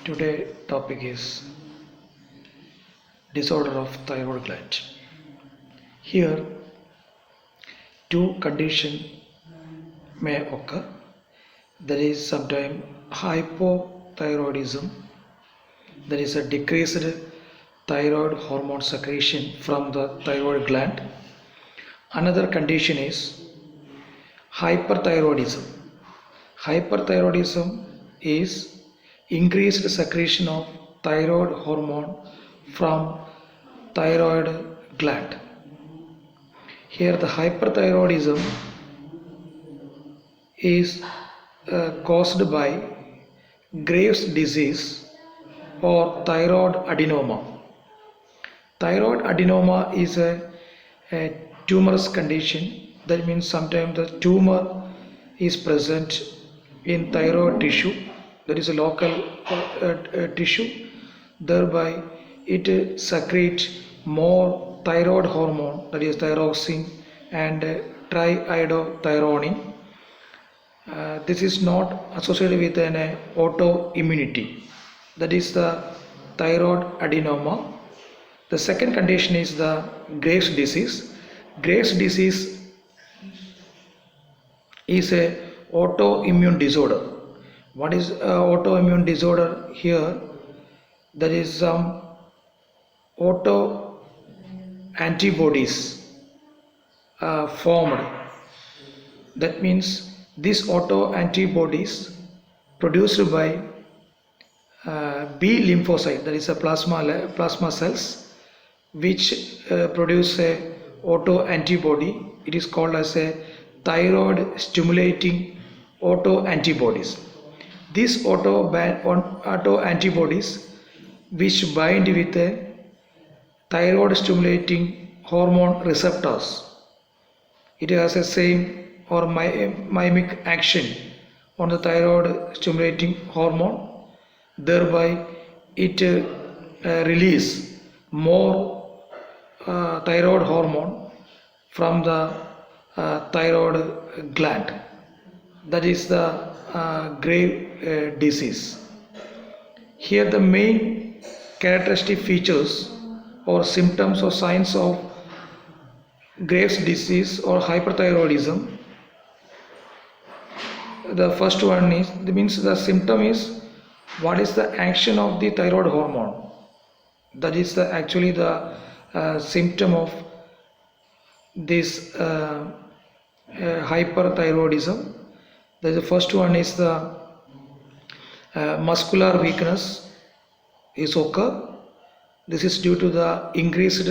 Today topic is disorder of thyroid gland. Here two conditions may occur. There is sometimes hypothyroidism, there is a decreased thyroid hormone secretion from the thyroid gland. Another condition is hyperthyroidism. Hyperthyroidism is increased secretion of thyroid hormone from thyroid gland. Here the hyperthyroidism is caused by Graves' disease or thyroid adenoma. Thyroid adenoma is a tumorous condition. That means sometimes the tumor is present in thyroid tissue, that is a local tissue, thereby it secretes more thyroid hormone, that is thyroxine and triiodothyronine. This is not associated with an autoimmunity, that is the thyroid adenoma. The second condition is the Graves' disease. Graves' disease is a autoimmune disorder. What is autoimmune disorder? Here there is some auto antibodies formed. That means these auto antibodies produced by B lymphocyte, that is a plasma cells, which produce a auto antibody. It is called as a thyroid stimulating auto antibodies. These auto antibodies which bind with a thyroid stimulating hormone receptors, it has a same or mimic action on the thyroid stimulating hormone, thereby it release more thyroid hormone from the thyroid gland. That is the Graves' disease. Here the main characteristic features or symptoms or signs of Graves' disease or hyperthyroidism. The first one is, that means the symptom is what is the action of the thyroid hormone. That is the actually the symptom of this hyperthyroidism. The first one is the muscular weakness is occur. This is due to the increased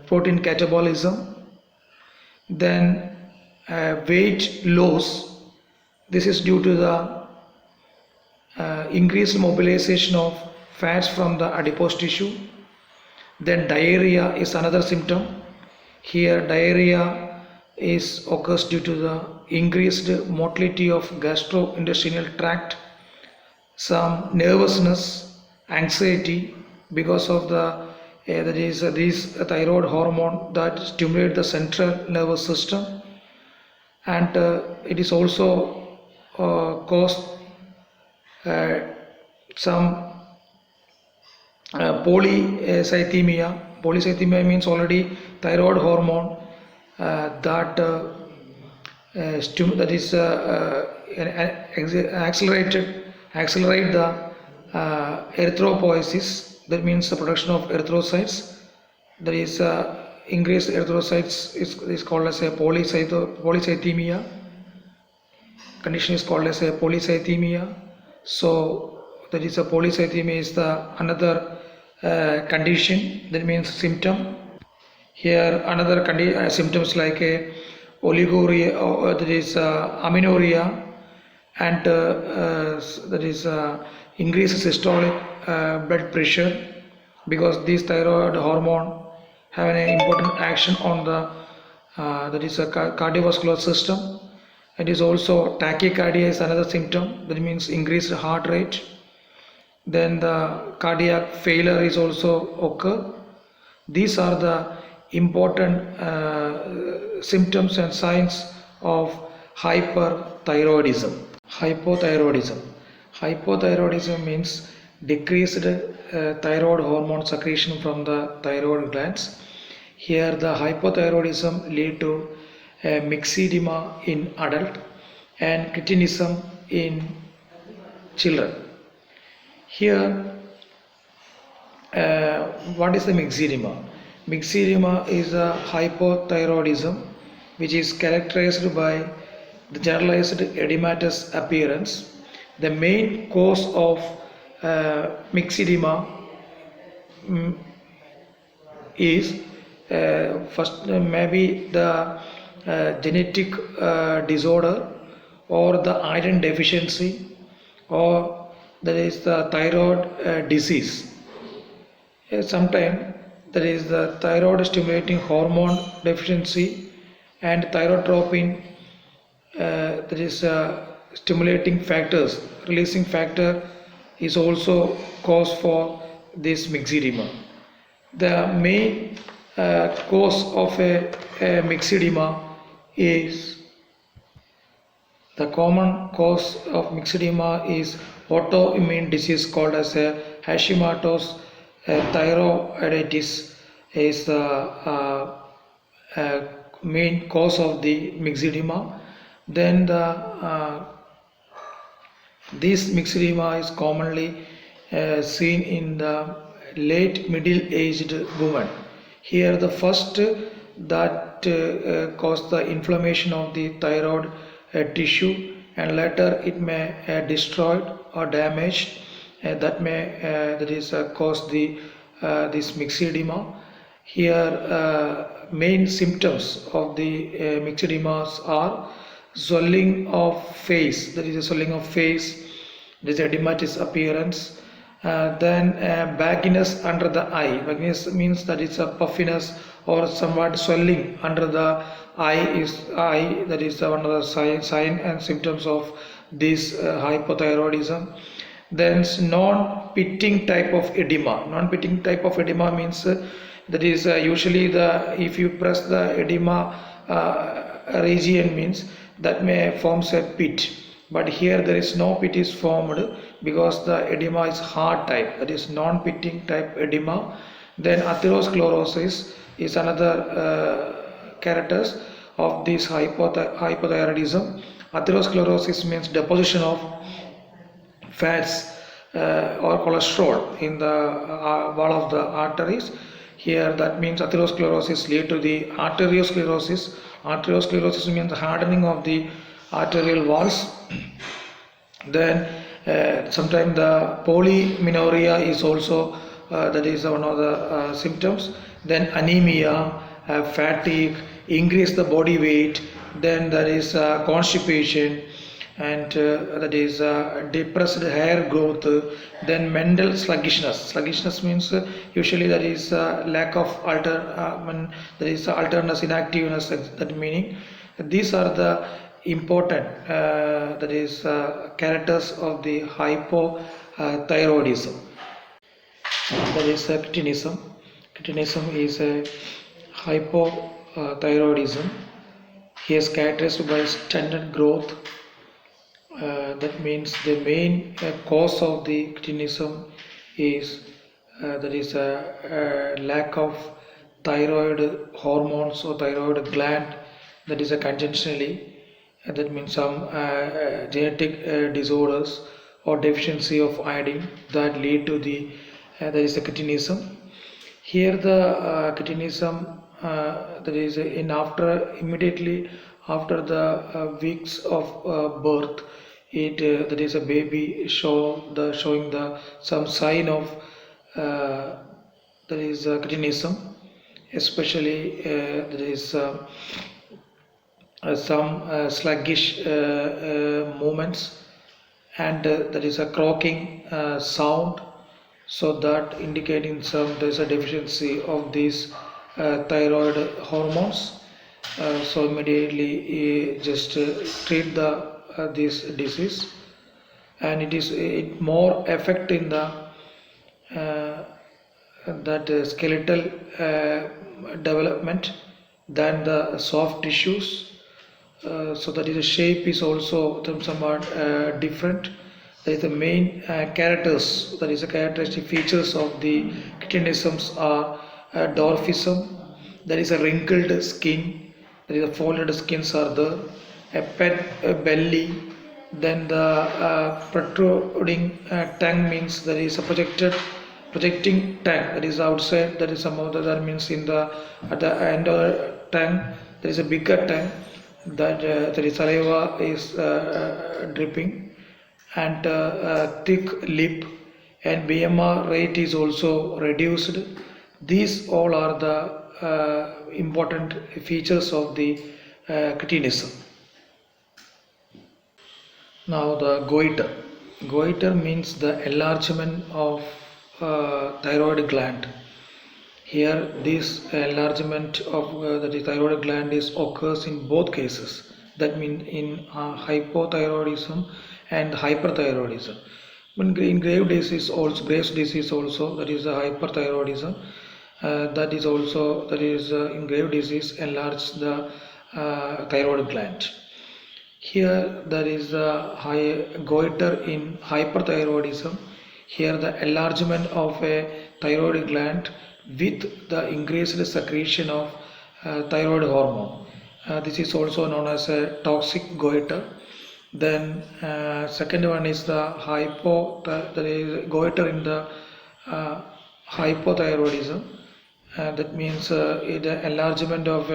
protein catabolism. Then weight loss. This is due to the increased mobilization of fats from the adipose tissue. Then diarrhea is another symptom. Here diarrhea occurs due to the increased motility of gastrointestinal tract, some nervousness, anxiety because of the these thyroid hormone that stimulate the central nervous system, and it is also cause some polycythemia. Polycythemia means already thyroid hormone that is accelerate the erythropoiesis. That means the production of erythrocytes. There is increased erythrocytes is called as a polycythemia. Condition is called as a polycythemia. So that is a polycythemia is the another condition, that means symptom. Here another symptoms like a oliguria, or that is amenorrhea, and that is increased systolic blood pressure, because these thyroid hormone have an important action on the that is a cardiovascular system. It is also tachycardia is another symptom, that means increased heart rate. Then the cardiac failure is also occur. These are the important symptoms and signs of hyperthyroidism. Hypothyroidism means decreased thyroid hormone secretion from the thyroid glands. Here the hypothyroidism lead to myxedema in adult and cretinism in children. Here, what is the myxedema? Myxedema is a hypothyroidism which is characterized by the generalized edematous appearance. The main cause of myxedema is first maybe the genetic disorder or the iron deficiency or that is the thyroid disease. Sometimes there is the thyroid stimulating hormone deficiency and thyrotropin that is stimulating factors, releasing factor is also cause for this myxedema. The main cause of a myxedema is the common cause of myxedema is autoimmune disease called as a Hashimoto's thyroiditis is the main cause of the myxedema. Then this myxedema is commonly seen in the late middle-aged women. Here the first that cause the inflammation of the thyroid tissue and later it may destroyed or damaged that may cause the this myxedema. Here main symptoms of the myxedemas are swelling of face, there is a swelling of face, there is edematous appearance, then bagginess under the eye. Bagginess means that it's a puffiness or somewhat swelling under the eye that is one of the sign and symptoms of this hypothyroidism. Then non-pitting type of edema. Non-pitting type of edema means that is usually if you press the edema region means that may forms a pit, but here there is no pit is formed because the edema is hard type, that is non-pitting type edema. Then atherosclerosis is another characters of this hypothyroidism. Atherosclerosis means deposition of fats or cholesterol in the wall of the arteries. Here that means atherosclerosis lead to the arteriosclerosis. Arteriosclerosis means hardening of the arterial walls. Then sometimes the polymenorrhea is also that is one of the symptoms. Then anemia, fatigue, increase the body weight. Then there is constipation and that is depressed hair growth. Then mental sluggishness means usually there is lack of there is alertness, inactiveness, that meaning these are the important that is characters of the hypothyroidism. That is cretinism. Cretinism is a hypothyroidism. He is characterized by stunted growth. That means the main cause of the cretinism is that is a lack of thyroid hormones or thyroid gland, that is a congenitally. That means some genetic disorders or deficiency of iodine that lead to the that is the cretinism. Here the cretinism that is immediately after the weeks of birth, that is a baby showing some sign of that is cretinism, especially there is some sluggish movements and there is a croaking sound, so that indicating there is a deficiency of these thyroid hormones. So immediately just treat this disease, and it more affect in the that skeletal development than the soft tissues. So that is the shape is also somewhat different. That is the main characters, that is the characteristic features of the cretinisms are dwarfism, that is a wrinkled skin, that is a folded skins are there, a pet a belly, then the protruding tongue means there is a projecting tongue that is outside, that is some of the that means in the at the end of the tongue there is a bigger tongue that is saliva is dripping and thick lip and BMR rate is also reduced. These all are the important features of the cretinism. Now the goiter. Goiter means the enlargement of thyroid gland. Here this enlargement of the thyroid gland is occurs in both cases. That means in hypothyroidism and hyperthyroidism. In Graves' disease also, that is hyperthyroidism. That is also in Graves' disease enlarge the thyroid gland. Here there is a high goiter in hyperthyroidism. Here the enlargement of a thyroid gland with the increased secretion of thyroid hormone. This is also known as a toxic goiter. Then second one is the there is goiter in the hypothyroidism. That means the enlargement of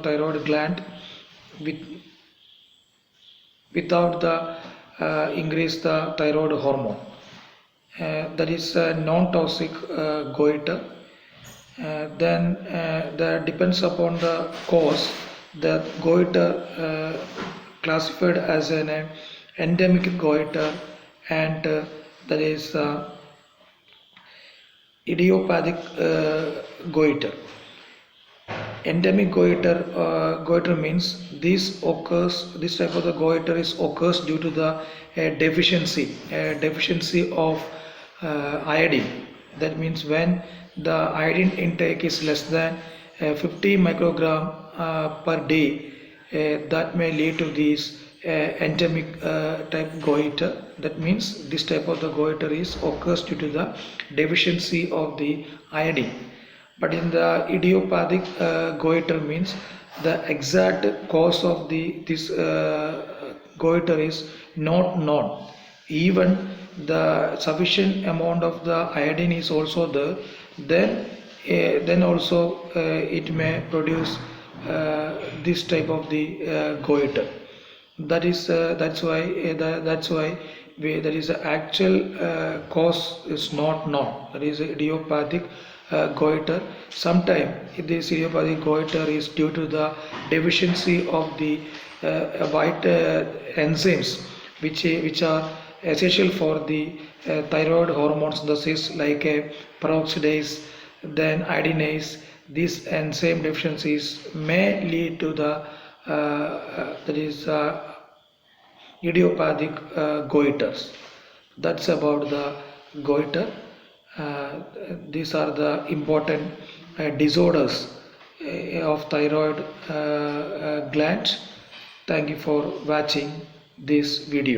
thyroid gland without the increase the thyroid hormone. That is a non-toxic goiter. Then that depends upon the cause. The goiter classified as an endemic goiter and that is idiopathic goiter. Endemic goiter means this type of the goiter occurs due to the deficiency of iodine. That means when the iodine intake is less than 50 microgram per day, that may lead to this endemic type goiter. That means this type of the goiter occurs due to the deficiency of the iodine. But in the idiopathic goiter means the exact cause of this goiter is not known. Even the sufficient amount of the iodine is also there, then also it may produce this type of the goiter. That's why there is an actual cause is not known. That is idiopathic goiter. Sometimes this idiopathic goiter is due to the deficiency of the white enzymes which are essential for the thyroid hormone synthesis, like peroxidase, then iodinase. These enzyme deficiencies may lead to the idiopathic goiters. That's about the goiter. These are the important disorders of thyroid gland. Thank you for watching this video.